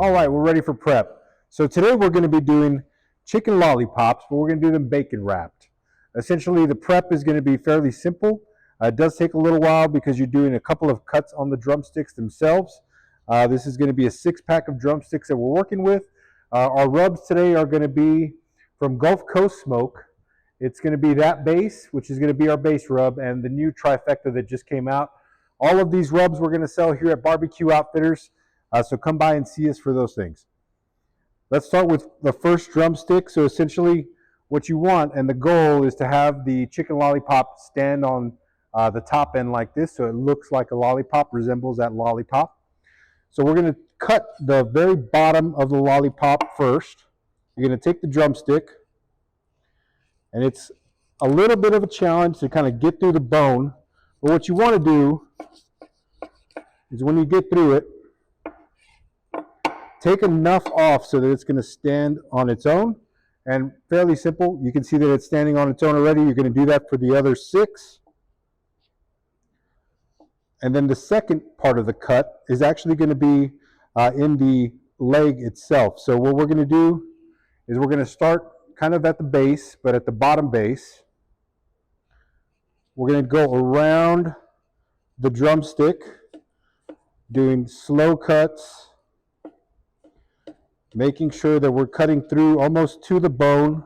All right, we're ready for prep. So today we're going to be doing chicken lollipops, but we're going to do them bacon wrapped. Essentially, the prep is going to be fairly simple. It does take a little while because you're doing a couple of cuts on the drumsticks themselves. This is going to be a 6-pack of drumsticks that we're working with. Our rubs today are going to be from Gulf Coast Smoke. It's going to be that base, which is going to be our base rub, and the new Trifecta that just came out. All of these rubs we're going to sell here at Barbecue Outfitters. So come by and see us for those things. Let's start with the first drumstick. So essentially what you want and the goal is to have the chicken lollipop stand on the top end like this, so it looks like a lollipop, resembles that lollipop. So we're going to cut the very bottom of the lollipop first. You're going to take the drumstick, and it's a little bit of a challenge to kind of get through the bone, but what you want to do is when you get through it, take enough off so that it's going to stand on its own, and fairly simple. You can see that it's standing on its own already. You're going to do that for the other 6. And then the second part of the cut is actually going to be in the leg itself. So what we're going to do is we're going to start kind of at the base, but at the bottom base. We're going to go around the drumstick, doing slow cuts, making sure that we're cutting through almost to the bone.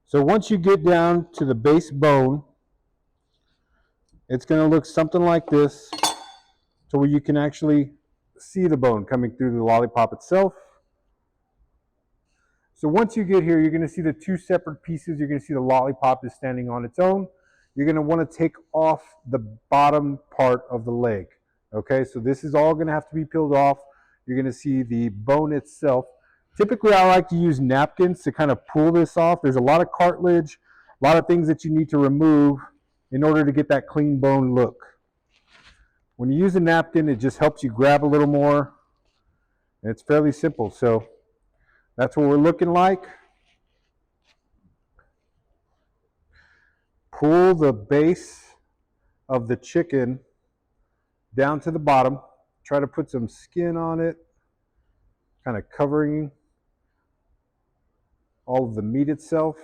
So once you get down to the base bone, it's going to look something like this, to where you can actually see the bone coming through the lollipop itself. So once you get here, you're going to see the 2 separate pieces. You're going to see the lollipop is standing on its own. You're going to want to take off the bottom part of the leg. Okay, so this is all going to have to be peeled off. You're going to see the bone itself. Typically, I like to use napkins to kind of pull this off. There's a lot of cartilage, a lot of things that you need to remove in order to get that clean bone look. When you use a napkin, it just helps you grab a little more. And it's fairly simple. So that's what we're looking like. Pull the base of the chicken down to the bottom. Try to put some skin on it, kind of covering all of the meat itself.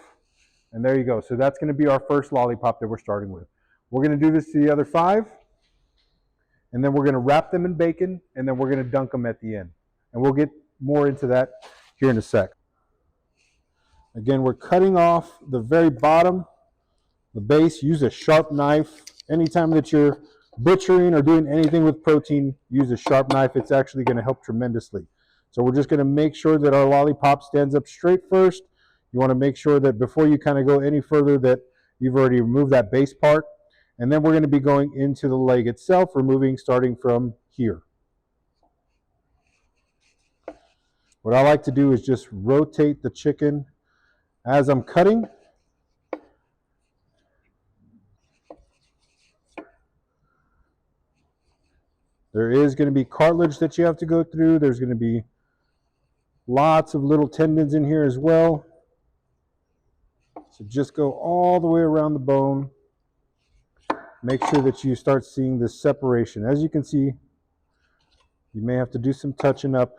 And there you go. So that's going to be our first lollipop that we're starting with. We're going to do this to the other 5. And then we're going to wrap them in bacon, and then we're going to dunk them at the end. And we'll get more into that here in a sec. Again, we're cutting off the very bottom, the base. Use a sharp knife. Anytime that you're butchering or doing anything with protein, use a sharp knife. It's actually going to help tremendously. So we're just going to make sure that our lollipop stands up straight first. You want to make sure that before you kind of go any further that you've already removed that base part. And then we're going to be going into the leg itself, removing starting from here. What I like to do is just rotate the chicken as I'm cutting. There is going to be cartilage that you have to go through. There's going to be lots of little tendons in here as well. So just go all the way around the bone. Make sure that you start seeing this separation. As you can see, you may have to do some touching up.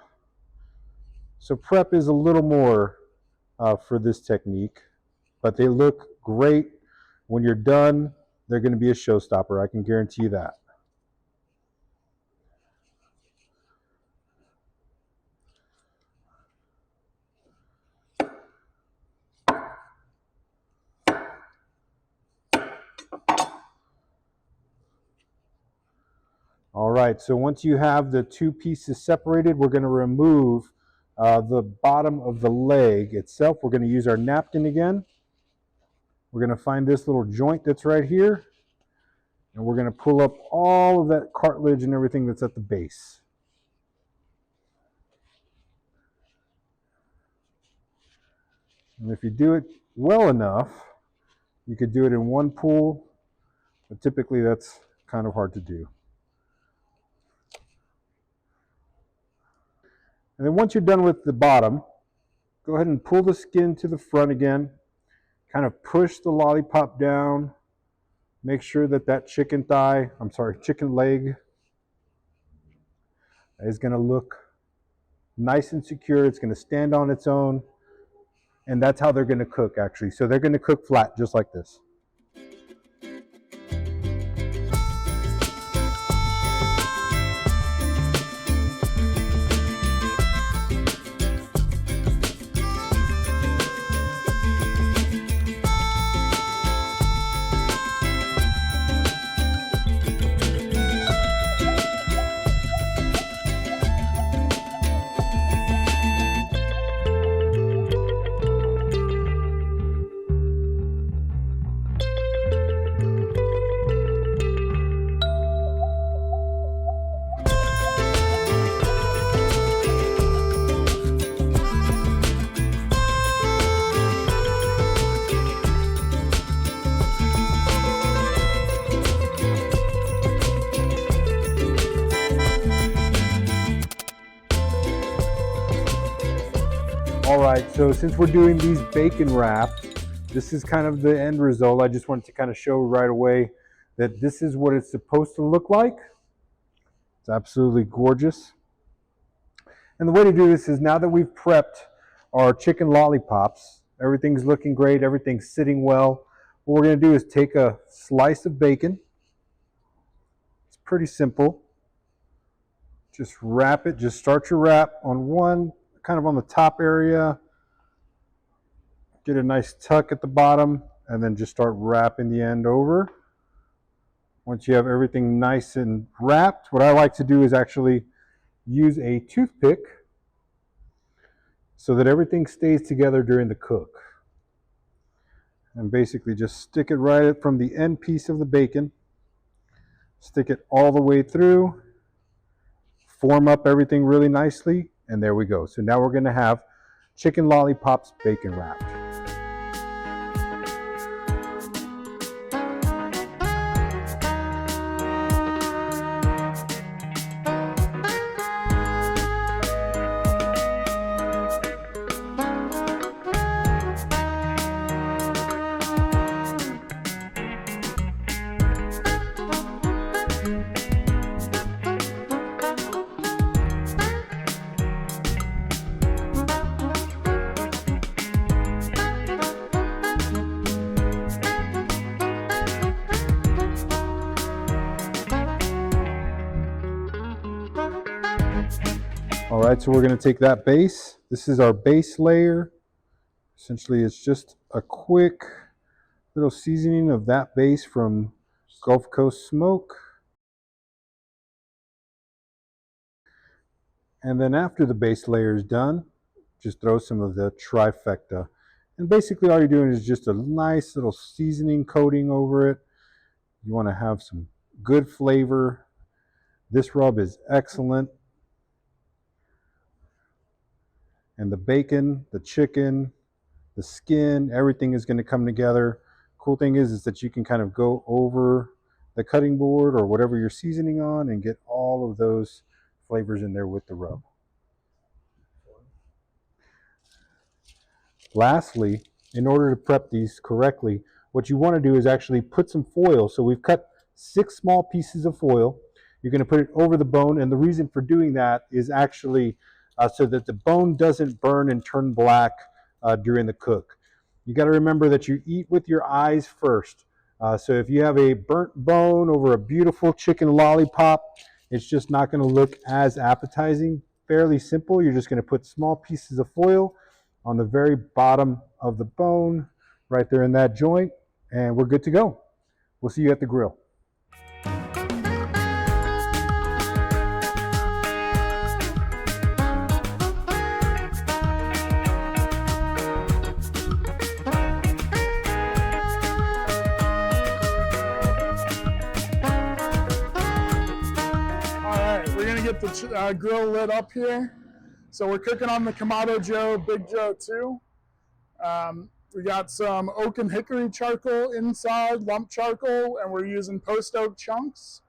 So prep is a little more for this technique, but they look great. When you're done, they're going to be a showstopper. I can guarantee you that. All right, so once you have the 2 pieces separated, we're going to remove the bottom of the leg itself. We're going to use our napkin again. We're going to find this little joint that's right here, and we're going to pull up all of that cartilage and everything that's at the base. And if you do it well enough, you could do it in one pull, but typically that's kind of hard to do. And then once you're done with the bottom, Go ahead and pull the skin to the front again. Kind of push the lollipop down. Make sure that that chicken leg is going to look nice and secure. It's going to stand on its own. And that's how they're going to cook, actually. So they're going to cook flat, just like this. All right, so since we're doing these bacon wraps, this is kind of the end result. I just wanted to kind of show right away that this is what it's supposed to look like. It's absolutely gorgeous. And the way to do this is, now that we've prepped our chicken lollipops, everything's looking great, everything's sitting well, what we're going to do is take a slice of bacon. It's pretty simple. Just wrap it, just start your wrap on one, kind of on the top area. Get a nice tuck at the bottom, and then just start wrapping the end over. Once you have everything nice and wrapped, what I like to do is actually use a toothpick so that everything stays together during the cook. And basically just stick it right from the end piece of the bacon, stick it all the way through, form up everything really nicely, and there we go. So now we're going to have chicken lollipops bacon wrapped. All right, so we're going to take that base. This is our base layer. Essentially, it's just a quick little seasoning of that base from Gulf Coast Smoke. And then after the base layer is done, just throw some of the Trifecta. And basically all you're doing is just a nice little seasoning coating over it. You want to have some good flavor. This rub is excellent. And the bacon, the chicken, the skin, everything is going to come together. Cool thing is that you can kind of go over the cutting board or whatever you're seasoning on and get all of those flavors in there with the rub. Lastly, in order to prep these correctly, what you want to do is actually put some foil. So we've cut 6 small pieces of foil. You're going to put it over the bone, and the reason for doing that is actually so that the bone doesn't burn and turn black during the cook. You got to remember that you eat with your eyes first. So if you have a burnt bone over a beautiful chicken lollipop, it's just not going to look as appetizing. Fairly simple. You're just going to put small pieces of foil on the very bottom of the bone, right there in that joint, and we're good to go. We'll see you at the grill. Get the grill lit up here. So we're cooking on the Kamado Joe, Big Joe 2. We got some oak and hickory charcoal inside, lump charcoal, and we're using post oak chunks.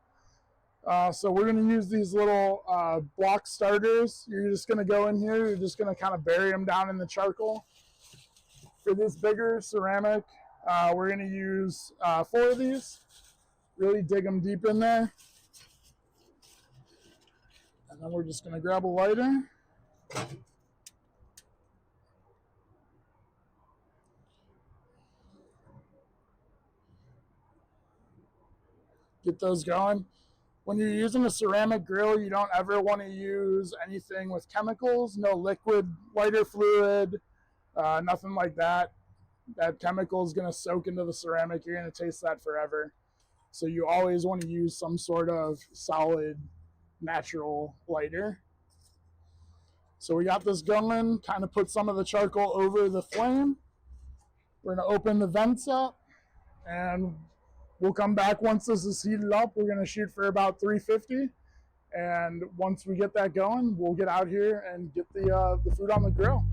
So we're going to use these little block starters. You're just going to go in here. You're just going to kind of bury them down in the charcoal. For this bigger ceramic, we're going to use 4 of these. Really dig them deep in there. And then we're just going to grab a lighter. Get those going. When you're using a ceramic grill, you don't ever want to use anything with chemicals, no liquid lighter fluid, nothing like that. That chemical is going to soak into the ceramic. You're going to taste that forever. So you always want to use some sort of solid, natural lighter. So we got this going, kind of put some of the charcoal over the flame. We're going to open the vents up, and we'll come back once this is heated up. We're going to shoot for about 350. And once we get that going, we'll get out here and get the food on the grill.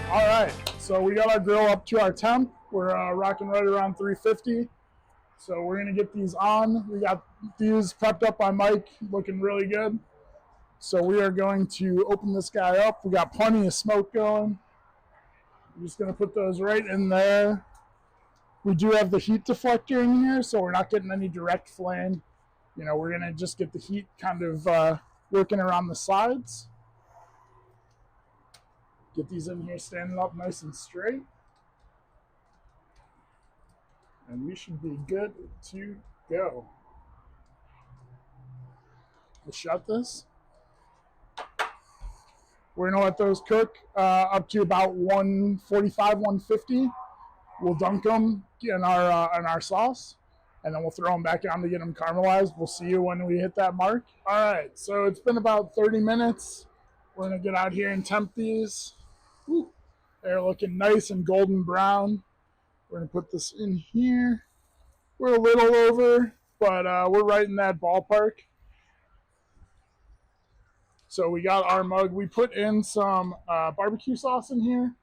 All right, so we got our grill up to our temp. We're rocking right around 350. So we're gonna get these on. We got these prepped up by Mike, looking really good. So we are going to open this guy up. We got plenty of smoke going. I'm just gonna put those right in there. We do have the heat deflector in here, so we're not getting any direct flame. You know, we're gonna just get the heat kind of working around the sides. Get these in here standing up nice and straight. And we should be good to go. We'll shut this. We're gonna let those cook up to about 145, 150. We'll dunk them in our sauce, and then we'll throw them back on to get them caramelized. We'll see you when we hit that mark. All right, so it's been about 30 minutes. We're gonna get out here and temp these. Woo. They're looking nice and golden brown. We're gonna put this in here. We're a little over, but we're right in that ballpark. So we got our mug. We put in some barbecue sauce in here.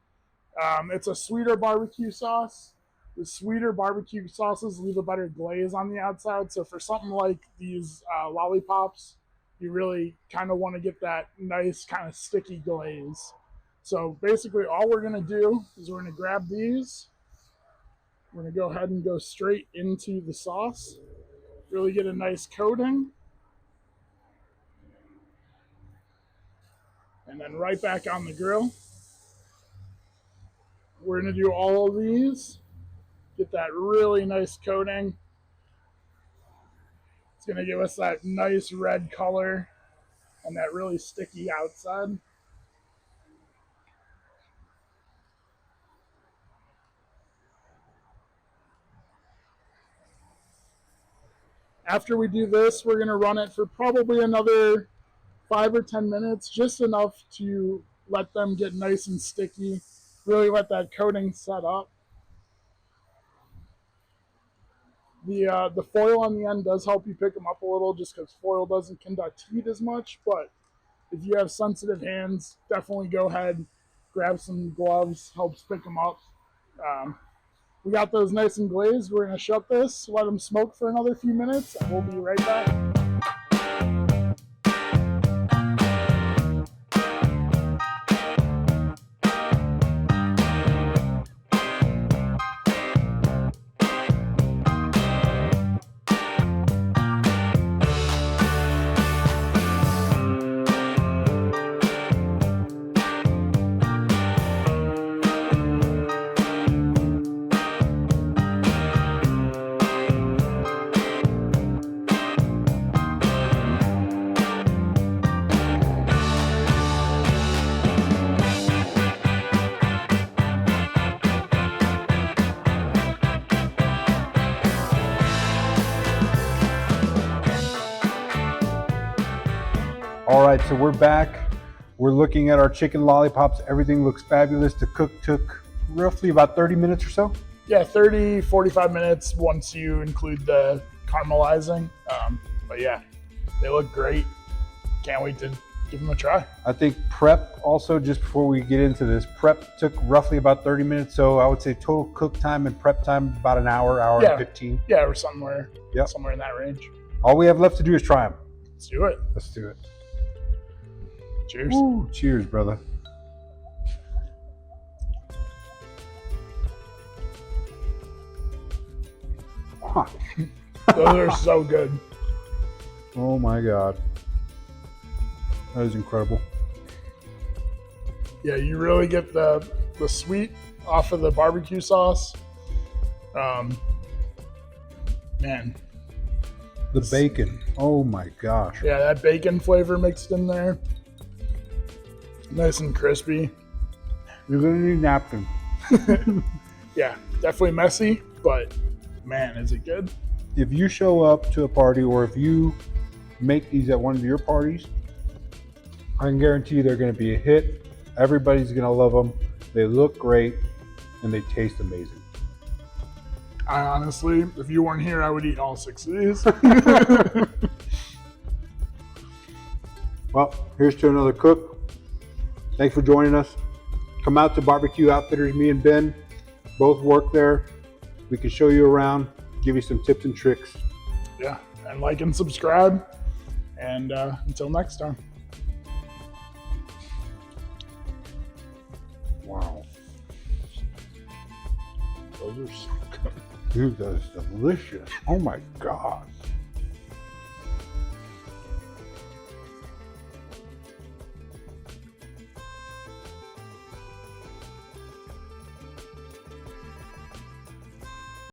It's a sweeter barbecue sauce. The sweeter barbecue sauces leave a better glaze on the outside. So for something like these lollipops, you really kind of want to get that nice kind of sticky glaze. So basically all we're going to do is we're going to grab these. We're going to go ahead and go straight into the sauce. Really get a nice coating. And then right back on the grill. We're going to do all of these. Get that really nice coating. It's going to give us that nice red color and that really sticky outside. After we do this, we're going to run it for probably another 5 or 10 minutes, just enough to let them get nice and sticky, really let that coating set up. The foil on the end does help you pick them up a little, just because foil doesn't conduct heat as much, but if you have sensitive hands, definitely go ahead, grab some gloves, helps pick them up. We got those nice and glazed. We're going to shut this, let them smoke for another few minutes, and we'll be right back. All right, so we're back. We're looking at our chicken lollipops. Everything looks fabulous. The cook took roughly about 30 minutes or so. Yeah, 30, 45 minutes once you include the caramelizing. But yeah, they look great. Can't wait to give them a try. I think prep also, just before we get into this, prep took roughly about 30 minutes. So I would say total cook time and prep time about an hour and 15. Yeah, or somewhere Yep. in that range. All we have left to do is try them. Let's do it. Let's do it. Cheers. Woo, cheers, brother. Huh. Those are so good. Oh my God. That is incredible. Yeah, you really get the sweet off of the barbecue sauce. Man. The bacon. Oh my gosh. Yeah, that bacon flavor mixed in there. Nice and crispy. You're gonna need a napkin. Yeah, definitely messy, but man, is it good. If you show up to a party or if you make these at one of your parties, I can guarantee you they're gonna be a hit. Everybody's gonna love them. They look great and they taste amazing. I honestly, if you weren't here, I would eat all 6 of these. Well, here's to another cook. Thanks for joining us. Come out to Barbecue Outfitters. Me and Ben both work there. We can show you around, give you some tips and tricks. Yeah, and like and subscribe. And until next time. Wow. Those are so good. Dude, that is delicious. Oh my God.